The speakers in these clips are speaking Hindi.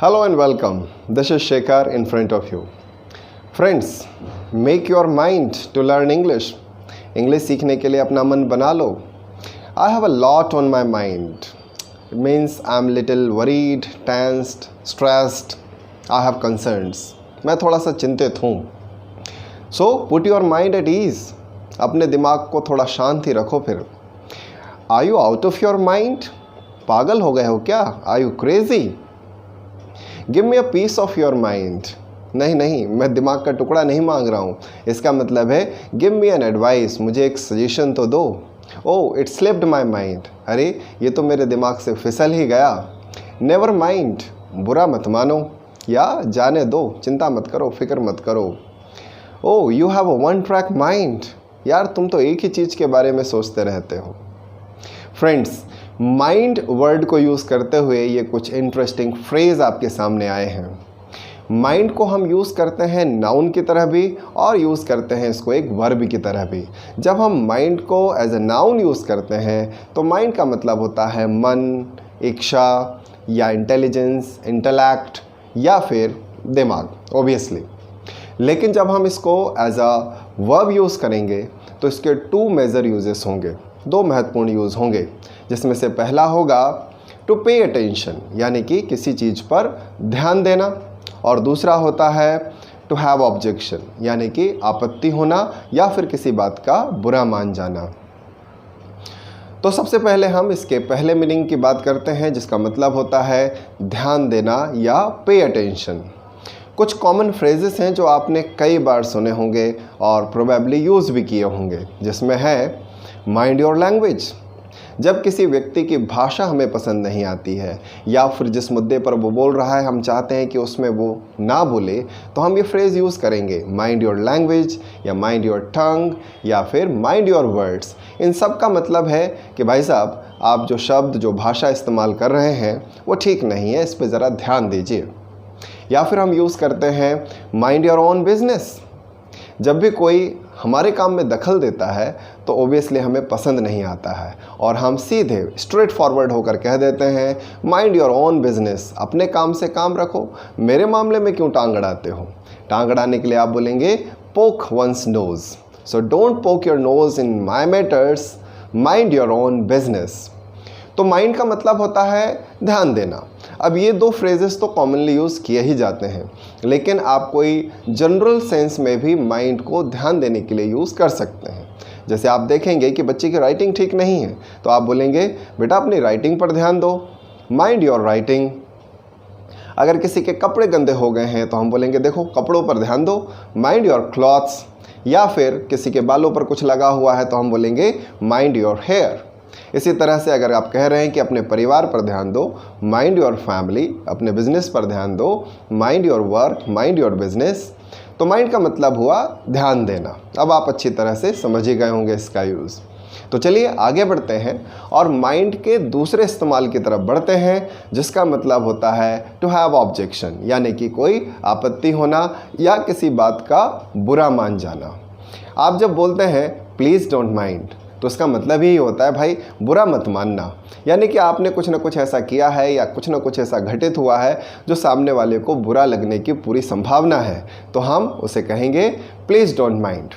Hello and welcome. This is Shekhar in front of you. Friends, make your mind to learn English. English सीखने के लिए अपना मन बना लो. I have a lot on my mind. It means I'm little worried, tensed, stressed. I have concerns. मैं थोड़ा सा चिंतित हूँ. So put your mind at ease. अपने दिमाग को थोड़ा शांति रखो फिर. Are you out of your mind? पागल हो गए हो क्या? Are you crazy? Give me a piece of your mind. नहीं, मैं दिमाग का टुकड़ा नहीं मांग रहा हूँ. इसका मतलब है गिव मी एन एडवाइस. मुझे एक सजेशन तो दो. ओह, इट स्लिप्ड माई माइंड. अरे ये तो मेरे दिमाग से फिसल ही गया. Never mind. बुरा मत मानो या जाने दो. चिंता मत करो, फिक्र मत करो. Oh, you have a one track mind. यार तुम तो एक ही चीज़ के बारे में सोचते रहते हो. फ्रेंड्स, माइंड वर्ड को यूज़ करते हुए ये कुछ इंटरेस्टिंग फ्रेज़ आपके सामने आए हैं. माइंड को हम यूज़ करते हैं नाउन की तरह भी और यूज़ करते हैं इसको एक वर्ब की तरह भी. जब हम माइंड को एज अ नाउन यूज़ करते हैं तो माइंड का मतलब होता है मन, इच्छा या इंटेलिजेंस, इंटेलेक्ट या फिर दिमाग ऑब्वियसली. लेकिन जब हम इसको एज अ वर्ब यूज़ करेंगे तो इसके टू मेजर यूजेस होंगे. दो महत्वपूर्ण यूज़ होंगे, जिसमें से पहला होगा टू पे अटेंशन, यानी कि किसी चीज़ पर ध्यान देना, और दूसरा होता है टू हैव ऑब्जेक्शन, यानी कि आपत्ति होना या फिर किसी बात का बुरा मान जाना. तो सबसे पहले हम इसके पहले मीनिंग की बात करते हैं, जिसका मतलब होता है ध्यान देना या पे अटेंशन. कुछ कॉमन फ्रेजेस हैं जो आपने कई बार सुने होंगे और प्रोबेबली यूज़ भी किए होंगे, जिसमें है माइंड योर लैंग्वेज. जब किसी व्यक्ति की भाषा हमें पसंद नहीं आती है या फिर जिस मुद्दे पर वो बोल रहा है हम चाहते हैं कि उसमें वो ना बोले, तो हम ये फ्रेज़ यूज़ करेंगे माइंड योर लैंग्वेज या माइंड योर टंग या फिर माइंड योर वर्ड्स. इन सब का मतलब है कि भाई साहब, आप जो शब्द, जो भाषा इस्तेमाल कर रहे हैं वो ठीक नहीं है, इस पर ज़रा ध्यान दीजिए. या फिर हम यूज़ करते हैं माइंड योर ओन बिजनेस. जब भी कोई हमारे काम में दखल देता है तो ओबियसली हमें पसंद नहीं आता है और हम सीधे स्ट्रेट फॉरवर्ड होकर कह देते हैं माइंड योर ओन बिजनेस. अपने काम से काम रखो, मेरे मामले में क्यों टांग अड़ाते हो. टांग अड़ाने के लिए आप बोलेंगे पोक वंस नोज. सो डोंट पोक your nose in my matters, mind your own business. तो माइंड का मतलब होता है ध्यान देना. अब ये दो फ्रेजेस तो कॉमनली यूज़ किए ही जाते हैं, लेकिन आप कोई जनरल सेंस में भी माइंड को ध्यान देने के लिए यूज़ कर सकते हैं. जैसे आप देखेंगे कि बच्चे की राइटिंग ठीक नहीं है तो आप बोलेंगे बेटा अपनी राइटिंग पर ध्यान दो, माइंड योर राइटिंग. अगर किसी के कपड़े गंदे हो गए हैं तो हम बोलेंगे देखो कपड़ों पर ध्यान दो, माइंड योर क्लॉथ्स. या फिर किसी के बालों पर कुछ लगा हुआ है तो हम बोलेंगे माइंड योर हेयर. इसी तरह से अगर आप कह रहे हैं कि अपने परिवार पर ध्यान दो, माइंड योर फैमिली. अपने बिजनेस पर ध्यान दो, mind your work, mind your business. तो माइंड का मतलब हुआ ध्यान देना. अब आप अच्छी तरह से समझ ही गए होंगे इसका यूज़. तो चलिए आगे बढ़ते हैं और माइंड के दूसरे इस्तेमाल की तरफ बढ़ते हैं, जिसका मतलब होता है टू हैव ऑब्जेक्शन, यानी कि कोई आपत्ति होना या किसी बात का बुरा मान जाना. आप जब बोलते हैं प्लीज़ डोंट माइंड तो इसका मतलब यही होता है भाई बुरा मत मानना, यानी कि आपने कुछ ना कुछ ऐसा किया है या कुछ ना कुछ ऐसा घटित हुआ है जो सामने वाले को बुरा लगने की पूरी संभावना है, तो हम उसे कहेंगे प्लीज़ डोंट माइंड.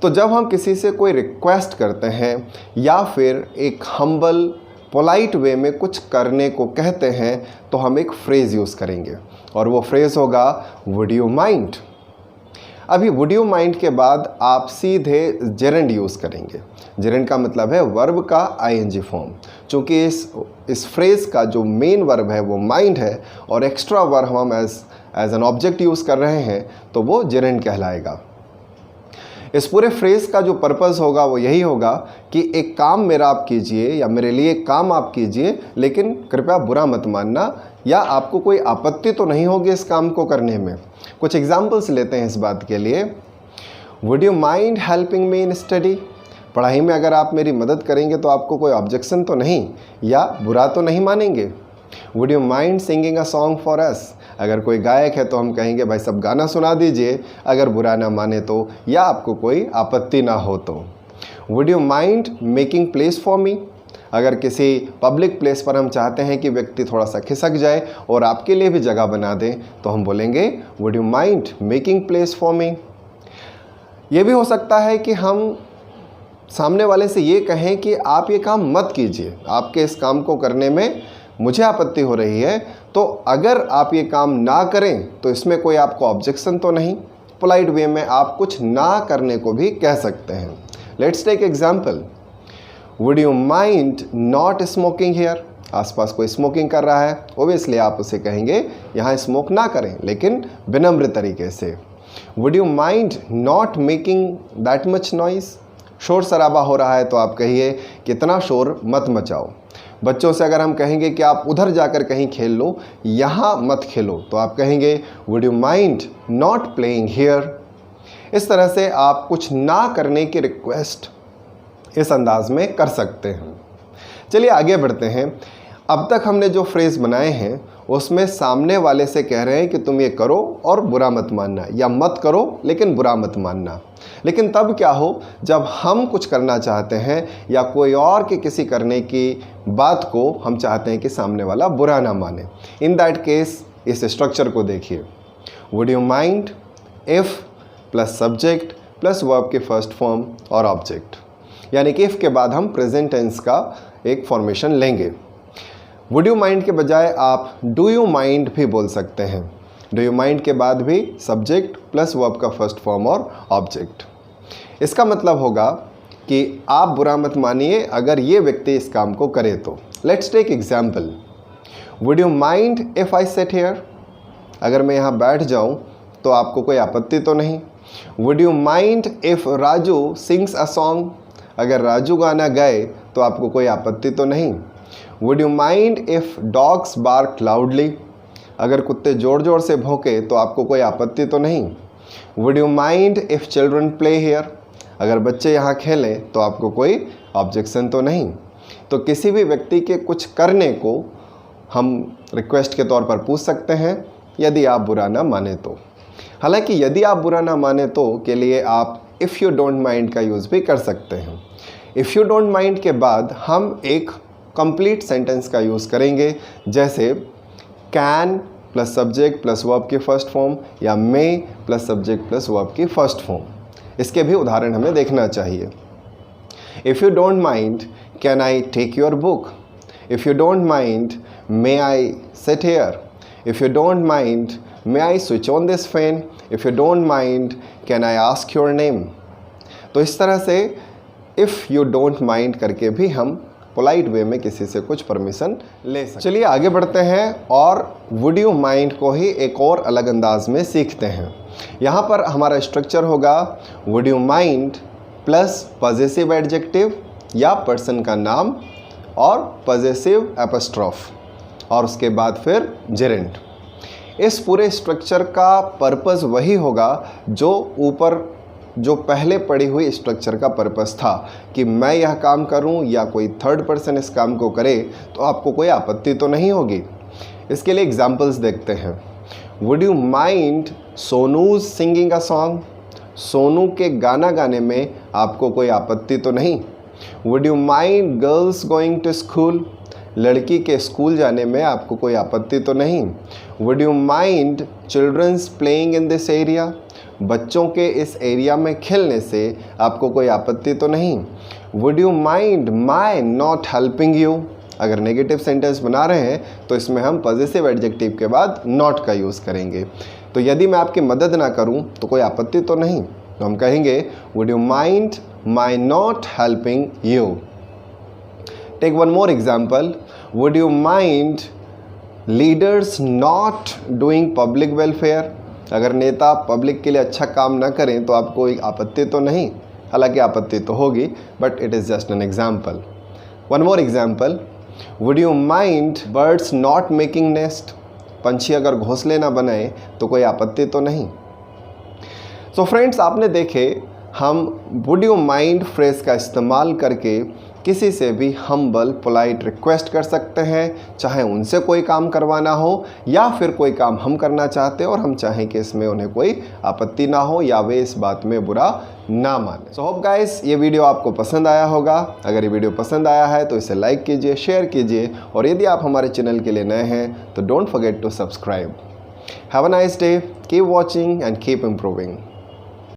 तो जब हम किसी से कोई रिक्वेस्ट करते हैं या फिर एक हम्बल पोलाइट वे में कुछ करने को कहते हैं तो हम एक फ्रेज़ यूज़ करेंगे और वो फ्रेज़ होगा वुड यू माइंड. अभी वुड यू माइंड के बाद आप सीधे जेरेंड यूज़ करेंगे. जेरेंड का मतलब है वर्ब का आईएनजी फॉर्म. चूँकि इस फ्रेज़ का जो मेन वर्ब है वो माइंड है और एक्स्ट्रा वर्ब हम एज एन ऑब्जेक्ट यूज़ कर रहे हैं तो वो जेरेंड कहलाएगा. इस पूरे फ्रेज़ का जो पर्पज़ होगा वो यही होगा कि एक काम मेरा आप कीजिए या मेरे लिए एक काम आप कीजिए, लेकिन कृपया बुरा मत मानना या आपको कोई आपत्ति तो नहीं होगी इस काम को करने में. कुछ एग्जाम्पल्स लेते हैं इस बात के लिए. Would you mind helping me in study. पढ़ाई में अगर आप मेरी मदद करेंगे तो आपको कोई ऑब्जेक्शन तो नहीं या बुरा तो नहीं मानेंगे. Would you mind singing a song for us. अगर कोई गायक है तो हम कहेंगे भाई सब गाना सुना दीजिए, अगर बुरा ना माने तो या आपको कोई आपत्ति ना हो तो. Would you mind making place for me. अगर किसी पब्लिक प्लेस पर हम चाहते हैं कि व्यक्ति थोड़ा सा खिसक जाए और आपके लिए भी जगह बना दें, तो हम बोलेंगे would you mind making place for me. ये भी हो सकता है कि हम सामने वाले से ये कहें कि आप ये काम मत कीजिए, आपके इस काम को करने में मुझे आपत्ति हो रही है, तो अगर आप ये काम ना करें तो इसमें कोई आपको ऑब्जेक्शन तो नहीं। पोलाइट वे में आप कुछ ना करने को भी कह सकते हैं। Let's take example, would you mind not smoking here. आसपास कोई स्मोकिंग कर रहा है, ओबियसली आप उसे कहेंगे यहाँ स्मोक ना करें, लेकिन विनम्र तरीके से। Would you mind not making that much noise. शोर शराबा हो रहा है तो आप कहिए कितना शोर मत मचाओ। बच्चों से अगर हम कहेंगे कि आप उधर जाकर कहीं खेल लो, यहाँ मत खेलो, तो आप कहेंगे would you mind not playing here. इस तरह से आप कुछ ना करने की रिक्वेस्ट इस अंदाज में कर सकते हैं। चलिए आगे बढ़ते हैं। अब तक हमने जो फ्रेज़ बनाए हैं उसमें सामने वाले से कह रहे हैं कि तुम ये करो और बुरा मत मानना, या मत करो लेकिन बुरा मत मानना। लेकिन तब क्या हो जब हम कुछ करना चाहते हैं या कोई और के किसी करने की बात को हम चाहते हैं कि सामने वाला बुरा ना माने। इन दैट केस इस स्ट्रक्चर को देखिए, would you mind if plus subject plus verb के फर्स्ट फॉर्म और ऑब्जेक्ट, यानी कि इफ़ के बाद हम प्रेजेंट टेंस का एक फॉर्मेशन लेंगे। वुड यू माइंड के बजाय आप डू यू माइंड भी बोल सकते हैं। डू यू माइंड के बाद भी सब्जेक्ट प्लस वर्ब का फर्स्ट फॉर्म और ऑब्जेक्ट। इसका मतलब होगा कि आप बुरा मत मानिए अगर ये व्यक्ति इस काम को करे तो। Let's take example, would you mind if I sit here. अगर मैं यहाँ बैठ जाऊँ तो आपको कोई आपत्ति तो नहीं। Would you mind if Raju sings a song. अगर राजू गाना गाए तो आपको कोई आपत्ति तो नहीं। Would you mind if dogs bark loudly. अगर कुत्ते ज़ोर ज़ोर से भौंके तो आपको कोई आपत्ति तो नहीं। Would you mind if children play here. अगर बच्चे यहाँ खेलें तो आपको कोई ऑब्जेक्शन तो नहीं। तो किसी भी व्यक्ति के कुछ करने को हम रिक्वेस्ट के तौर पर पूछ सकते हैं, यदि आप बुरा ना माने तो। हालांकि यदि आप बुरा ना माने तो के लिए आप इफ़ यू डोंट माइंड का यूज़ भी कर सकते हैं। इफ़ यू डोंट माइंड के बाद हम एक कंप्लीट सेंटेंस का यूज़ करेंगे, जैसे can plus subject plus verb की फर्स्ट फॉर्म या may plus subject plus verb की फर्स्ट फॉर्म। इसके भी उदाहरण हमें देखना चाहिए। If you don't mind can I take your book. If you don't mind may I sit here. If you don't mind may I switch on this fan. If you don't mind can I ask your name. तो इस तरह से इफ़ यू डोंट माइंड करके भी हम पोलाइट वे में किसी से कुछ परमिशन ले सकते हैं। चलिए आगे बढ़ते हैं और वुड यू माइंड को ही एक और अलग अंदाज में सीखते हैं। यहाँ पर हमारा स्ट्रक्चर होगा would you mind plus possessive adjective या पर्सन का नाम और पॉजेसिव एपोस्ट्रोफ और उसके बाद फिर जेरेंट। इस पूरे स्ट्रक्चर का पर्पस वही होगा जो ऊपर जो पहले पढ़ी हुई स्ट्रक्चर का पर्पस था कि मैं यह काम करूं या कोई थर्ड पर्सन इस काम को करे तो आपको कोई आपत्ति तो नहीं होगी। इसके लिए एग्जांपल्स देखते हैं। Would you mind Sonu's singing a song. Sonu के गाना गाने में आपको कोई आपत्ति तो नहीं। Would you mind girls going to school. लड़की के स्कूल जाने में आपको कोई आपत्ति तो नहीं। Would you mind childrens playing in this area. बच्चों के इस एरिया में खेलने से आपको कोई आपत्ति तो नहीं। Would you mind my not helping you. अगर नेगेटिव सेंटेंस बना रहे हैं तो इसमें हम पॉजेसिव एडजेक्टिव के बाद नॉट का यूज़ करेंगे। तो यदि मैं आपकी मदद ना करूं तो कोई आपत्ति तो नहीं, तो हम कहेंगे would you mind my not helping you. Take one more example, would you mind leaders not doing public welfare. अगर नेता पब्लिक के लिए अच्छा काम ना करें तो आपको कोई आपत्ति तो नहीं। हालांकि आपत्ति तो होगी, but it is just an example. One more example, would you mind birds not making nest. पंछी अगर घोंसले ना बनाए तो कोई आपत्ति तो नहीं। सो फ्रेंड्स, आपने देखे हम वुड यू माइंड फ्रेज का इस्तेमाल करके किसी से भी हम्बल पोलाइट रिक्वेस्ट कर सकते हैं, चाहे उनसे कोई काम करवाना हो या फिर कोई काम हम करना चाहते हो और हम चाहें कि इसमें उन्हें कोई आपत्ति ना हो या वे इस बात में बुरा ना माने। सो होप गाइस ये वीडियो आपको पसंद आया होगा। अगर ये वीडियो पसंद आया है तो इसे लाइक कीजिए, शेयर कीजिए और यदि आप हमारे चैनल के लिए नए हैं तो don't forget to subscribe. Have a nice day, keep watching and keep improving.